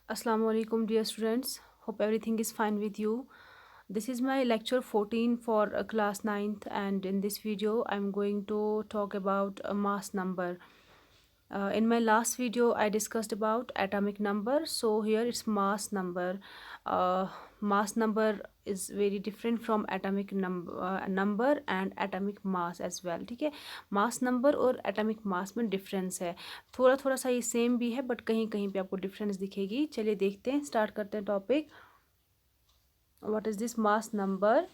Assalamu alaikum, dear students. Hope everything is fine with you. This is my lecture 14 for class 9th, and in this video, I'm going to talk about a mass number. In my last video, I discussed about atomic number. So here it's mass number. Mass number is very different from atomic number and atomic mass as well. ठीक है, mass number और atomic mass में difference है. थोड़ा थोड़ा सा ये same भी है, बट कहीं कहीं पे आपको डिफरेंस दिखेगी. चलिए देखते हैं, स्टार्ट करते हैं topic. What is this mass number?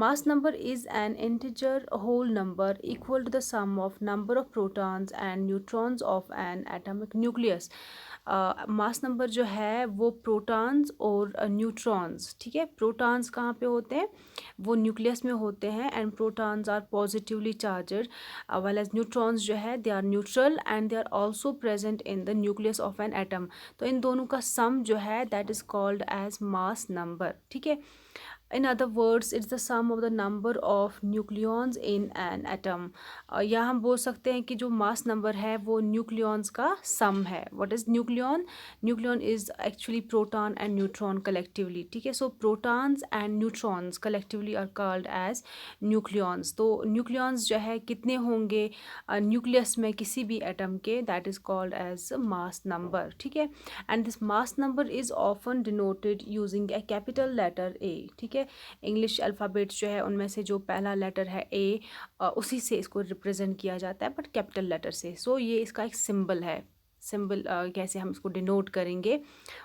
Mass number is an integer whole number equal to the sum of number of protons and neutrons of an atomic nucleus. Mass number जो है वो protons और neutrons, ठीक है. Protons कहाँ पे होते हैं? वो न्यूक्लियस में होते हैं. And protons are positively charged, well as neutrons जो है they are neutral and they are also present in the nucleus of an atom. तो इन दोनों का सम जो है that is called as mass number. ठीक है. In other words, it's the sum of the number of nucleons in an atom. या हम बोल सकते हैं कि जो मास नंबर है वो न्यूक्लियॉन्स का सम है. What is nucleon? Nucleon is actually proton and neutron collectively. ठीक है. So protons and neutrons collectively are called as nucleons. तो न्यूक्लियॉन्स जो है कितने होंगे न्यूक्लियस में किसी भी एटम के, that is called as mass number. ठीक है. And this mass number is often denoted using a capital letter A. ठीक है. इंग्लिश अल्फ़ाबेट्स जो है उनमें से जो पहला लेटर है ए, उसी से इसको रिप्रेजेंट किया जाता है, बट कैपिटल लेटर से. सो ये इसका एक सिंबल है. सिंबल कैसे हम इसको डिनोट करेंगे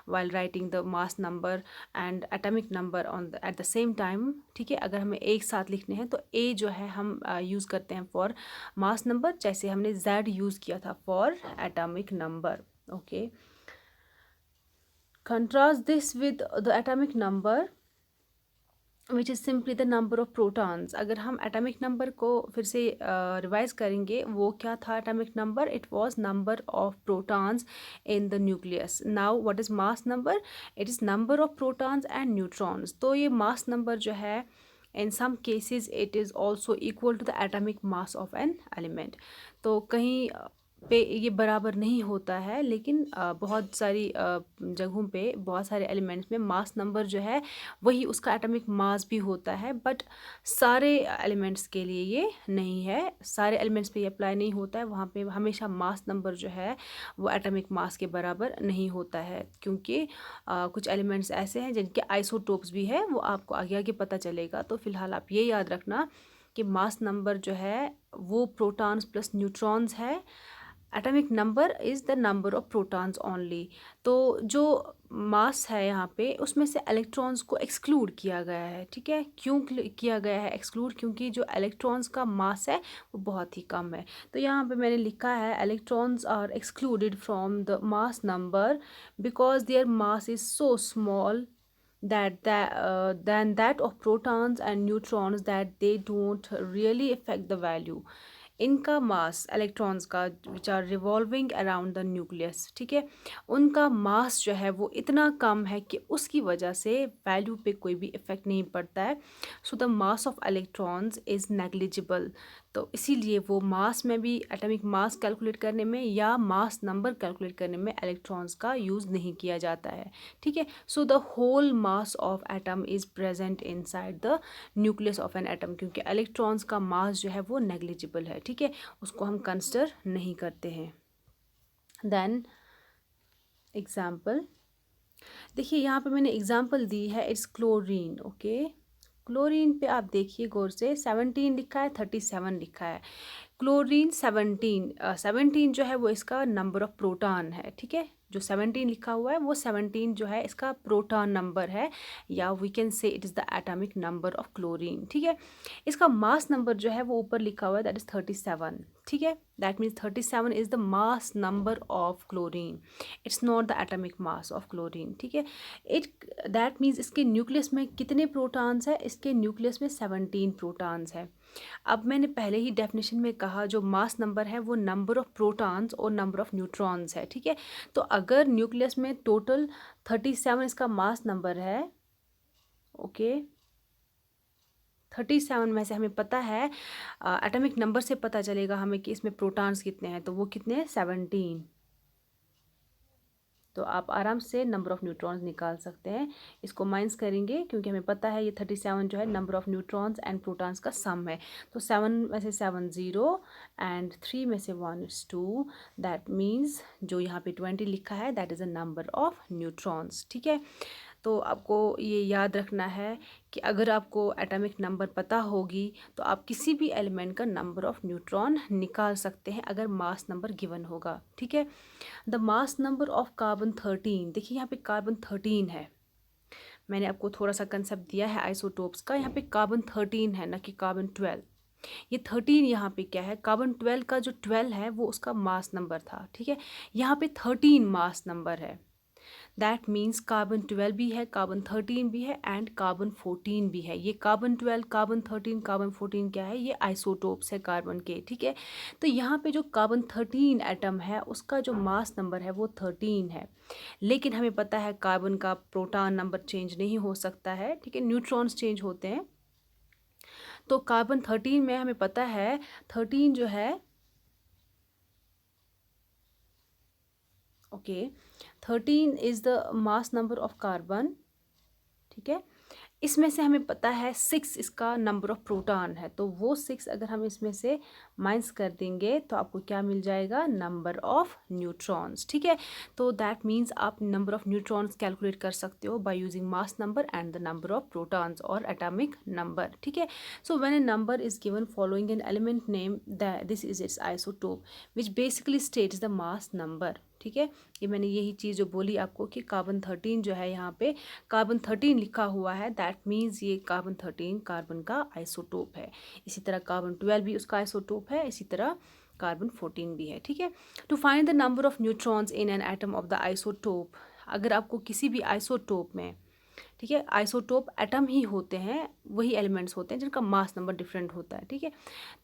while writing the mass number and atomic number on the at the same time. ठीक है. अगर हमें एक साथ लिखने हैं तो ए जो है हम यूज़ करते हैं फॉर मास नंबर, जैसे हमने जेड यूज़ किया था for atomic number. Okay. Contrast this with the atomic number which is simply the number of protons. अगर हम एटॉमिक नंबर को फिर से रिवाइज करेंगे, वो क्या था atomic number? It was number of protons in the nucleus. Now what is mass number? It is number of protons and neutrons. तो ये मास नंबर जो है in some cases it is also equal to the atomic mass of an element. तो कहीं पे ये बराबर नहीं होता है, लेकिन बहुत सारी जगहों पे बहुत सारे एलिमेंट्स में मास नंबर जो है वही उसका एटॉमिक मास भी होता है, बट सारे एलिमेंट्स के लिए ये नहीं है. सारे एलिमेंट्स पे ये अप्लाई नहीं होता है. वहाँ पे हमेशा मास नंबर जो है वो एटॉमिक मास के बराबर नहीं होता है, क्योंकि कुछ एलिमेंट्स ऐसे हैं जिनके आइसोटोप्स भी है, वो आपको आगे आगे पता चलेगा. तो फिलहाल आप ये याद रखना कि मास नंबर जो है वो प्रोटॉन्स प्लस न्यूट्रॉन्स है. Atomic number is the number of protons only. तो जो मास है यहाँ पे उसमें से इलेक्ट्रॉन्स को एक्सक्लूड किया गया है. ठीक है. क्यों किया गया है एक्सक्लूड? क्योंकि जो इलेक्ट्रॉन्स का मास है वो बहुत ही कम है. तो यहाँ पे मैंने लिखा है electrons are excluded from the mass number because their mass is so small than that of protons and neutrons that they don't really affect the value. इनका मास इलेक्ट्रॉन्स का which are revolving around the nucleus, ठीक है, उनका मास जो है वो इतना कम है कि उसकी वजह से वैल्यू पे कोई भी इफ़ेक्ट नहीं पड़ता है. So the mass of electrons is negligible. तो इसीलिए वो मास में भी एटॉमिक मास कैलकुलेट करने में या मास नंबर कैलकुलेट करने में इलेक्ट्रॉन्स का यूज़ नहीं किया जाता है. ठीक है. So the whole mass of atom is present inside the nucleus of an atom, क्योंकि इलेक्ट्रॉन्स का मास जो है वो नेग्लिजिबल है. ठीक है. उसको हम कंसिडर नहीं करते हैं. देन एग्जाम्पल देखिए, यहाँ पे मैंने एग्जाम्पल दी है. It's chlorine. ओके. क्लोरीन पे आप देखिए गौर से, 17 लिखा है, 37 लिखा है. क्लोरीन 17 जो है वो इसका नंबर ऑफ प्रोटॉन है. ठीक है. जो 17 लिखा हुआ है वो 17 जो है इसका प्रोटॉन नंबर है, या we can say it is the atomic number of chlorine. ठीक है. इसका मास नंबर जो है वो ऊपर लिखा हुआ है, दैट इज़ 37. ठीक है. That means 37 is the mass number of chlorine. It's not the atomic mass of chlorine. ठीक है. दैट मीन्स इसके न्यूक्लियस में कितने प्रोटॉन्स है? इसके न्यूक्लियस में 17 प्रोटॉन्स है. अब मैंने पहले ही डेफिनेशन में कहा जो मास नंबर है वो नंबर ऑफ प्रोटॉन्स और नंबर ऑफ न्यूट्रॉन्स है. ठीक है. तो अगर न्यूक्लियस में टोटल 37 इसका मास नंबर है, ओके, 37 में से हमें पता है, एटॉमिक नंबर से पता चलेगा हमें कि इसमें प्रोटॉन्स कितने हैं. तो वो कितने हैं? 17. तो आप आराम से नंबर ऑफ़ न्यूट्रॉन्स निकाल सकते हैं। इसको माइनस करेंगे क्योंकि हमें पता है ये 37 जो है number of neutrons and protons का सम है। तो 7 में से 7 ज़ीरो एंड 3 में से 1 इज़ 2, दैट मीन्स जो यहाँ पे 20 लिखा है that is a number of neutrons. ठीक है, तो आपको ये याद रखना है कि अगर आपको एटॉमिक नंबर पता होगी तो आप किसी भी एलिमेंट का नंबर ऑफ़ न्यूट्रॉन निकाल सकते हैं अगर मास नंबर गिवन होगा। ठीक है, the mass number of carbon 13, देखिए यहाँ पे कार्बन 13 है। मैंने आपको थोड़ा सा कंसेप्ट दिया है आइसोटोप्स का। यहाँ पे कार्बन 13 है ना कि कार्बन 12। ये 13 यहाँ पे क्या है, कार्बन 12 का जो 12 है वो उसका मास नंबर था। ठीक है, यहाँ पे 13 मास नंबर है। दैट मीन्स कार्बन 12 भी है, कार्बन 13 भी है एंड कार्बन 14 भी है। ये कार्बन 12, कार्बन 13, कार्बन 14 क्या है, ये आइसोटोप्स है कार्बन के। ठीक है, तो यहाँ पे जो कार्बन 13 एटम है उसका जो मास नंबर है वो 13 है। लेकिन हमें पता है कार्बन का प्रोटॉन नंबर चेंज नहीं हो सकता है। ठीक है, न्यूट्रॉन्स चेंज होते हैं। तो कार्बन 13 में हमें पता है 13 जो है, okay, 13 is the mass number of carbon. ठीक है, इसमें से हमें पता है 6 इसका नंबर ऑफ प्रोटॉन है। तो वो 6 अगर हम इसमें से माइनस कर देंगे तो आपको क्या मिल जाएगा, नंबर ऑफ न्यूट्रॉन्स। ठीक है, तो दैट मीन्स आप नंबर ऑफ न्यूट्रॉन्स कैलकुलेट कर सकते हो by using mass number and the number of protons और एटॉमिक नंबर। ठीक है, so when A number is given following an element name, this is it's isotope which basically states the mass number. ठीक है, ये मैंने यही चीज़ जो बोली आपको कि कार्बन 13 जो है यहाँ पे कार्बन 13 लिखा हुआ है, दैट मीन्स ये कार्बन 13 कार्बन का आइसोटोप है। इसी तरह कार्बन 12 भी उसका आइसोटोप है, इसी तरह कार्बन 14 भी है। ठीक है, to find the number of neutrons in an atom of the isotope, अगर आपको किसी भी आइसोटोप में, ठीक है, आइसोटोप एटम ही होते हैं, वही एलिमेंट्स होते हैं जिनका मास नंबर डिफरेंट होता है। ठीक है,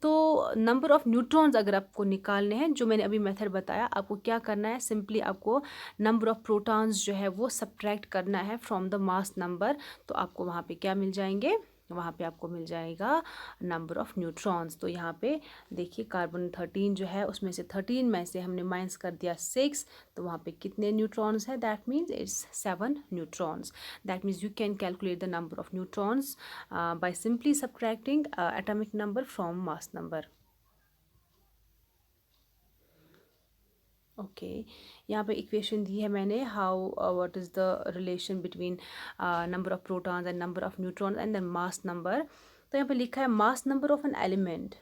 तो नंबर ऑफ़ न्यूट्रॉन्स अगर आपको निकालने हैं, जो मैंने अभी मेथड बताया, आपको क्या करना है, सिंपली आपको नंबर ऑफ़ प्रोटॉन्स जो है वो सब्ट्रैक्ट करना है फ्रॉम द मास नंबर। तो आपको वहाँ पे क्या मिल जाएंगे, वहाँ पे आपको मिल जाएगा नंबर ऑफ़ न्यूट्रॉन्स। तो यहाँ पे देखिए कार्बन 13 जो है उसमें से 13 में से हमने माइनस कर दिया 6, तो वहाँ पे कितने न्यूट्रॉन्स है, that means it's 7 neutrons. That means you can calculate the number of neutrons by simply subtracting atomic number from mass number. Okay, यहाँ पे इक्वेशन दी है मैंने, how what is the relation between number of protons and number of neutrons and the mass number. तो यहाँ पे लिखा है mass number of an element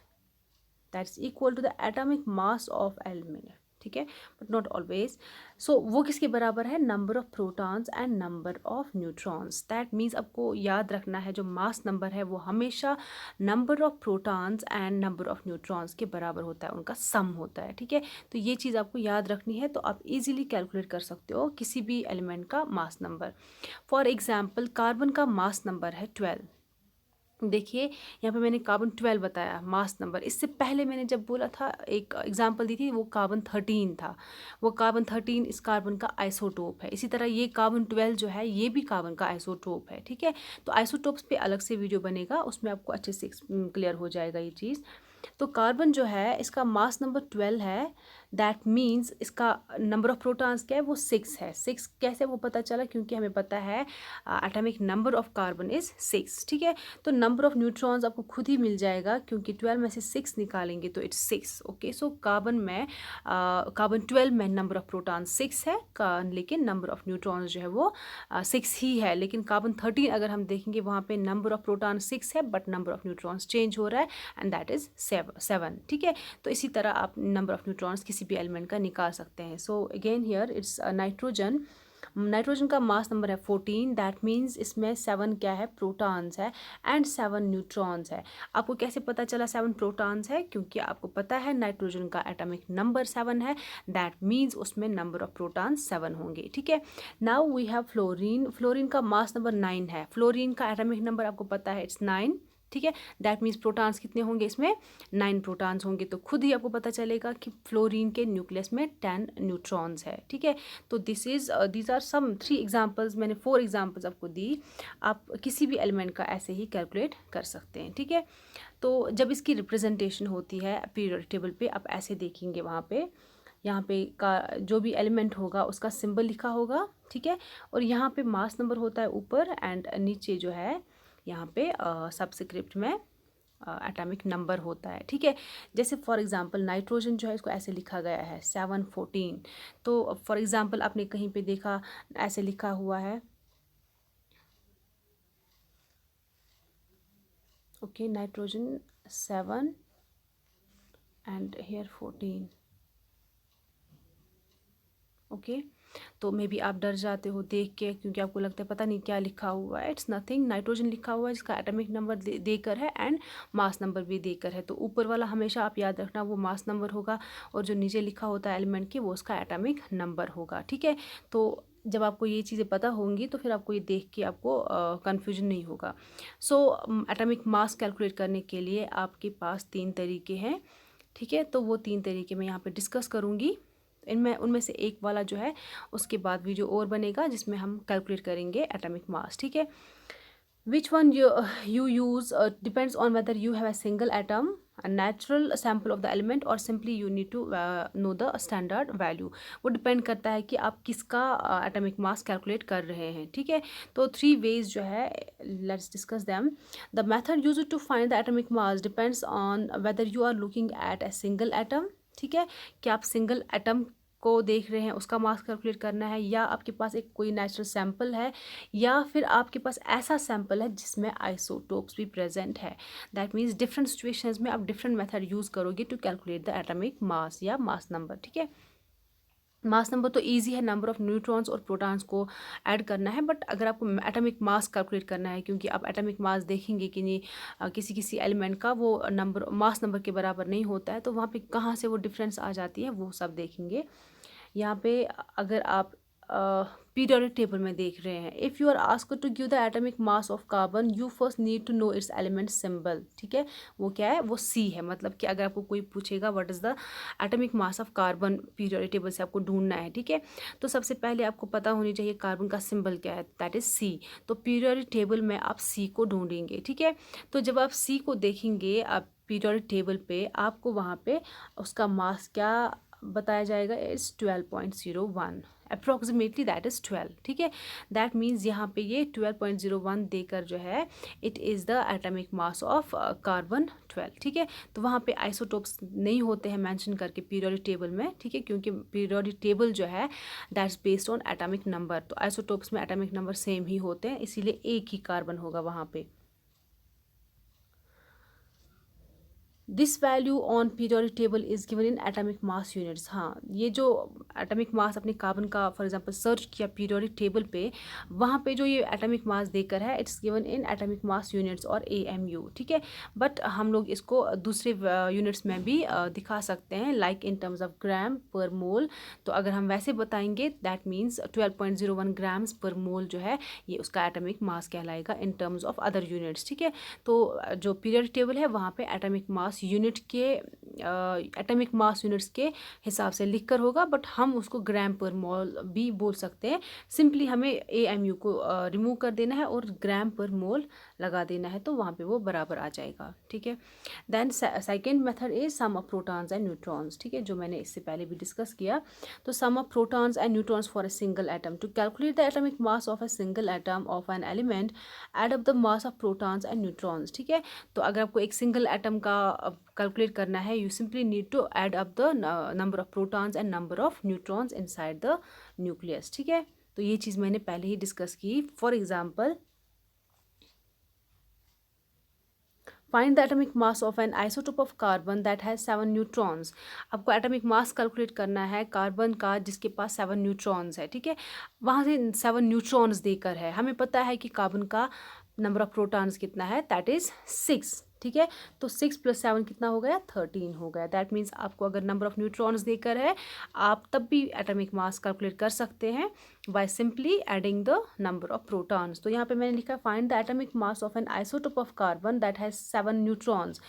that's equal to the atomic mass of element. ठीक है, बट नॉट ऑलवेज। सो वो किसके बराबर है, number of protons and number of neutrons. That means आपको याद रखना है जो मास नंबर है वो हमेशा number of protons and number of neutrons के बराबर होता है, उनका सम होता है। ठीक है, तो ये चीज़ आपको याद रखनी है, तो आप इजीली कैलकुलेट कर सकते हो किसी भी एलिमेंट का mass number. For example carbon का मास नंबर है 12। देखिए यहाँ पे मैंने कार्बन 12 बताया मास नंबर, इससे पहले मैंने जब बोला था एक एग्जांपल दी थी वो कार्बन 13 था। वो कार्बन 13 इस कार्बन का आइसोटोप है। इसी तरह ये कार्बन 12 जो है ये भी कार्बन का आइसोटोप है। ठीक है, तो आइसोटोप्स पे अलग से वीडियो बनेगा, उसमें आपको अच्छे से क्लियर हो जाएगा ये चीज़। तो कार्बन जो है इसका मास नंबर 12 है, दैट मीन्स इसका नंबर ऑफ प्रोटॉन्स क्या है, वो 6 है। 6 कैसे वो पता चला, क्योंकि हमें पता है atomic number of carbon is 6। ठीक है, तो नंबर ऑफ न्यूट्रॉन्स आपको खुद ही मिल जाएगा, क्योंकि 12 में से 6 निकालेंगे तो इट्स 6। ओके, सो कार्बन 12 में नंबर ऑफ प्रोटॉन 6 है, लेकिन नंबर ऑफ न्यूट्रॉन्स जो है वो 6 ही है। लेकिन कार्बन 13 अगर हम देखेंगे वहाँ पे नंबर ऑफ प्रोटॉन 6 है but number of neutrons change हो रहा है एंड दैट इज़ 7। ठीक है, तो इसी तरह आप नंबर ऑफ न्यूट्रॉन्स किसी भी एलिमेंट का निकाल सकते हैं। So again here it's nitrogen. Nitrogen का मास नंबर है 14, दैट मीन्स इसमें 7 क्या है, प्रोटॉन्स है एंड 7 न्यूट्रॉन्स है। आपको कैसे पता चला 7 प्रोटॉन्स है, क्योंकि आपको पता है नाइट्रोजन का एटॉमिक नंबर 7 है, दैट मीन्स उसमें नंबर ऑफ प्रोटॉन्स 7 होंगे। ठीक है, now we have fluorine. Fluorine का मास नंबर 9 है। फ्लोरीन का एटॉमिक नंबर आपको पता है इट्स 9। ठीक है, दैट मीन्स प्रोटॉन्स कितने होंगे, इसमें 9 प्रोटॉन्स होंगे। तो खुद ही आपको पता चलेगा कि फ्लोरीन के न्यूक्लियस में 10 न्यूट्रॉन्स है। ठीक है, तो दीज आर सम 3 एग्जांपल्स, मैंने 4 एग्जांपल्स आपको दी। आप किसी भी एलिमेंट का ऐसे ही कैलकुलेट कर सकते हैं। ठीक है, तो जब इसकी रिप्रेजेंटेशन होती है पीरियोडिक टेबल पे, आप ऐसे देखेंगे वहाँ पे यहाँ पे का जो भी एलिमेंट होगा उसका सिंबल लिखा होगा, ठीक है। और यहाँ पे मास नंबर होता है ऊपर, एंड नीचे जो है यहाँ पे सबस्क्रिप्ट में एटॉमिक नंबर होता है, ठीक है। जैसे फॉर एग्जांपल नाइट्रोजन जो है इसको ऐसे लिखा गया है 714। तो फॉर एग्जांपल आपने कहीं पे देखा ऐसे लिखा हुआ है, okay, nitrogen 7 and here 14, okay. तो मे बी आप डर जाते हो देख के, क्योंकि आपको लगता है पता नहीं क्या लिखा हुआ है। इट्स नथिंग, नाइट्रोजन लिखा हुआ है जिसका एटॉमिक नंबर देकर है एंड मास नंबर भी देकर है। तो ऊपर वाला हमेशा आप याद रखना वो मास नंबर होगा, और जो नीचे लिखा होता है एलिमेंट के वो उसका एटॉमिक नंबर होगा, ठीक है। तो जब आपको ये चीज़ें पता होंगी तो फिर आपको ये देख के आपको कन्फ्यूजन नहीं होगा। सो एटॉमिक मास कैलकुलेट करने के लिए आपके पास 3 तरीके हैं, ठीक है। तो वो 3 तरीके मैं यहाँ पे डिस्कस करूँगी। इनमें उनमें से एक वाला जो है उसके बाद वीडियो और बनेगा जिसमें हम कैलकुलेट करेंगे एटॉमिक मास, ठीक है। Which one you use depends on whether you have a single atom, a natural sample of the element, or simply you need to know the standard value. वो depend करता है कि आप किसका atomic mass calculate कर रहे हैं, ठीक है। तो 3 ways जो है, let's discuss them. The method used to find the atomic mass depends on whether you are looking at a single atom, ठीक है, कि आप सिंगल एटम को देख रहे हैं उसका मास कैलकुलेट करना है, या आपके पास एक कोई नेचुरल सैंपल है, या फिर आपके पास ऐसा सैंपल है जिसमें आइसोटोप्स भी प्रेजेंट है। दैट मीन्स डिफरेंट सिचुएशंस में आप डिफरेंट मेथड यूज़ करोगे to calculate the atomic mass या मास नंबर, ठीक है। मास नंबर तो इजी है, नंबर ऑफ न्यूट्रॉन्स और प्रोटॉन्स को ऐड करना है, बट अगर आपको एटॉमिक मास कैलकुलेट करना है, क्योंकि आप एटॉमिक मास देखेंगे कि नहीं किसी किसी एलिमेंट का वो नंबर मास नंबर के बराबर नहीं होता है, तो वहाँ पे कहाँ से वो डिफरेंस आ जाती है वो सब देखेंगे। यहाँ पे अगर आप पीरियोडिक टेबल में देख रहे हैं, if you are asked to give the atomic mass of carbon you first need to know its element symbol, ठीक है। वो क्या है, वो सी है। मतलब कि अगर आपको कोई पूछेगा what is the atomic mass of carbon, periodic table से आपको ढूंढना है, ठीक है। तो सबसे पहले आपको पता होनी चाहिए कार्बन का सिंबल क्या है, दैट इज़ सी। तो पीरियोडिक टेबल में आप सी को ढूंढेंगे, ठीक है। तो जब आप सी को देखेंगे आप पीरियोडिक टेबल पे, आपको वहाँ पे उसका मास क्या बताया जाएगा, इट्स 12.01 अप्रॉक्सीमेटली, दैट इज़ 12, ठीक है। दैट मीन्स यहाँ पे ये 12.01 देकर जो है it is the atomic mass of carbon 12, ठीक है। तो वहाँ पे आइसोटोप्स नहीं होते हैं मेंशन करके पीरियोडिक टेबल में, ठीक है, क्योंकि पीरियोडिक टेबल जो है that's based on atomic number. तो आइसोटोप्स में एटॉमिक नंबर सेम ही होते हैं, इसीलिए एक ही कार्बन होगा वहाँ पे। This value on periodic table is given in atomic mass units. हाँ, ये जो एटॉमिक मास अपने कार्बन का फॉर एग्जांपल सर्च किया पीरियोडिक टेबल पे, वहाँ पे जो ये एटॉमिक मास देकर है it's given in atomic mass units और AMU, ठीक है। बट हम लोग इसको दूसरे यूनिट्स में भी दिखा सकते हैं, like in terms of gram पर मोल। तो अगर हम वैसे बताएंगे दैट मीन्स 12.01 ग्राम्स पर मोल जो है ये उसका एटॉमिक मास कहलाएगा in terms of other units, ठीक है। तो जो पीरियोडिक टेबल है वहाँ पे एटॉमिक मास यूनिट के एटॉमिक मास यूनिट्स के हिसाब से लिख कर होगा, बट हम उसको ग्राम पर मोल भी बोल सकते हैं। सिंपली हमें AMU को रिमूव कर देना है और ग्राम पर मोल लगा देना है, तो वहाँ पे वो बराबर आ जाएगा, ठीक है। Then second method is sum of protons and neutrons, ठीक है, जो मैंने इससे पहले भी डिस्कस किया। तो sum of protons and neutrons for a single atom, to calculate the atomic mass of a single atom of an element add up the mass of protons and neutrons, ठीक है। तो अगर आपको एक सिंगल एटम का calculate करना है, you simply need to add up the number of protons and number of neutrons inside the nucleus, ठीक है। तो ये चीज़ मैंने पहले ही डिस्कस की। For example, find the atomic mass of an isotope of carbon that has 7 neutrons. आपको एटॉमिक मास कैलकुलेट करना है कार्बन का जिसके पास 7 न्यूट्रॉन्स है, ठीक है। वहाँ से 7 न्यूट्रॉन्स देकर है, हमें पता है कि कार्बन का नंबर ऑफ प्रोटॉन्स कितना है, दैट इज़ 6, ठीक है। तो 6 + 7 कितना हो गया, 13 हो गया। दैट मीन्स आपको अगर नंबर ऑफ न्यूट्रॉन्स देकर है आप तब भी एटॉमिक मास कैलकुलेट कर सकते हैं by simply adding the number of protons. तो यहाँ पे मैंने लिखा find the atomic mass of an isotope of carbon that has 7 neutrons.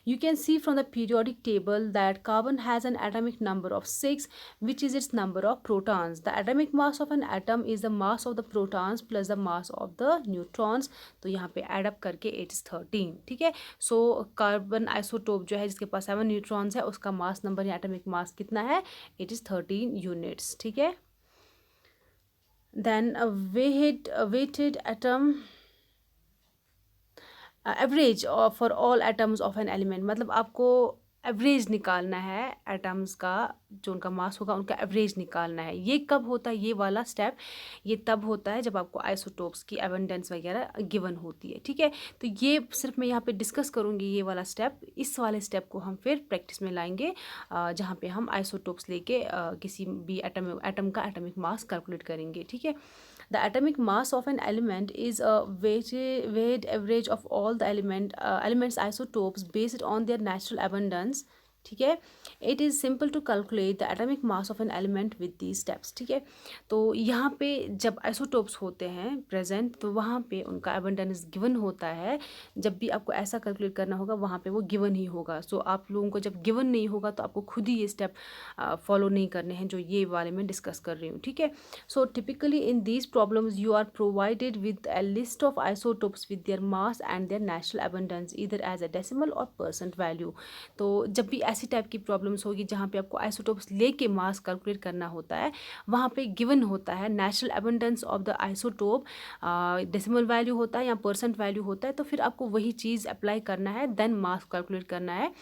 You can see from the periodic table that carbon has an atomic number of 6, which is its number of protons. The atomic mass of an atom is the mass of the protons plus the mass of the neutrons. तो यहाँ पे add up करके it is 13, ठीक है। So carbon isotope जो है जिसके पास 7 neutrons है उसका मास नंबर या एटॉमिक मास कितना है, इट इज़ 13 यूनिट्स, ठीक है। Then weighted atom average for all atoms of an element, मतलब आपको एवरेज निकालना है एटम्स का, जो उनका मास होगा उनका एवरेज निकालना है। ये कब होता है ये वाला स्टेप, ये तब होता है जब आपको आइसोटोप्स की एबंडेंस वगैरह गिवन होती है, ठीक है। तो ये सिर्फ मैं यहाँ पे डिस्कस करूँगी ये वाला स्टेप, इस वाले स्टेप को हम फिर प्रैक्टिस में लाएंगे जहाँ पे हम आइसोटोप्स लेके किसी भी एटम का एटॉमिक मास कैलकुलेट करेंगे, ठीक है। The atomic mass of an element is a weighted average of all the elements isotopes based on their natural abundance, ठीक है। It is simple to calculate the atomic mass of an element with the steps, ठीक है। तो यहाँ पे जब isotopes होते हैं प्रेजेंट तो वहाँ पे उनका एबंडेंस गिवन होता है। जब भी आपको ऐसा कैलकुलेट करना होगा वहाँ पे वो गिवन ही होगा। सो आप लोगों को जब गिवन नहीं होगा तो आपको खुद ही ये स्टेप फॉलो नहीं करने हैं जो ये वाले में डिस्कस कर रही हूँ, ठीक है। So typically in these problems you are provided with a list of isotopes with their mass and their natural abundance either as a decimal or percent value। तो जब भी ऐसी टाइप की प्रॉब्लम्स होगी जहाँ पे आपको आइसोटोप्स लेके मास कैलकुलेट करना होता है, वहाँ पे गिवन होता है natural abundance of the isotope, decimal value होता है या परसेंट वैल्यू होता है, तो फिर आपको वही चीज़ अप्लाई करना है, देन मास कैलकुलेट करना है।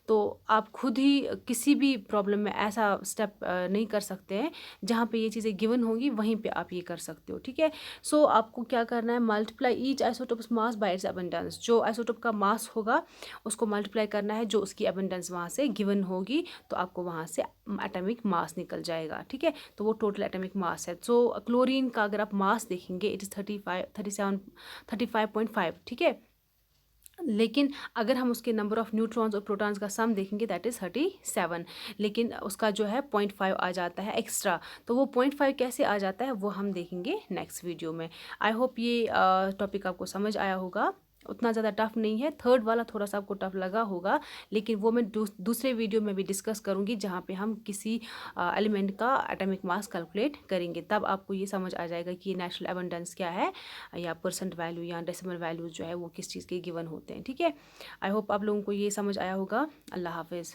तो आप खुद ही किसी भी प्रॉब्लम में ऐसा स्टेप नहीं कर सकते हैं जहाँ पे ये चीज़ें गिवन होंगी, वहीं पे आप ये कर सकते हो, ठीक है। सो आपको क्या करना है, multiply each isotopes mass by it's abundance, जो आइसोटोप का मास होगा उसको मल्टीप्लाई करना है जो उसकी एबंडेंस वहाँ से गिवन होगी, तो आपको वहाँ से एटॉमिक मास निकल जाएगा, ठीक है। तो वो टोटल एटॉमिक मास है। सो क्लोरीन का अगर आप मास देखेंगे इट इज़ 35.5, ठीक है। लेकिन अगर हम उसके नंबर ऑफ़ न्यूट्रॉन्स और प्रोटॉन्स का सम देखेंगे दैट इज़ 37, लेकिन उसका जो है 0.5 आ जाता है एक्स्ट्रा। तो वो 0.5 कैसे आ जाता है वो हम देखेंगे नेक्स्ट वीडियो में। आई होप ये टॉपिक आपको समझ आया होगा, उतना ज़्यादा टफ नहीं है। थर्ड वाला थोड़ा सा आपको टफ लगा होगा, लेकिन वो मैं दूसरे वीडियो में भी डिस्कस करूँगी जहाँ पे हम किसी एलिमेंट का एटॉमिक मास कैलकुलेट करेंगे, तब आपको ये समझ आ जाएगा कि नेचुरल एबंडेंस क्या है या परसेंट वैल्यू या डेसिमल वैल्यू जो है वो किस चीज़ के गिवन होते हैं, ठीक है। आई होप आप लोगों को ये समझ आया होगा। अल्लाह हाफिज़।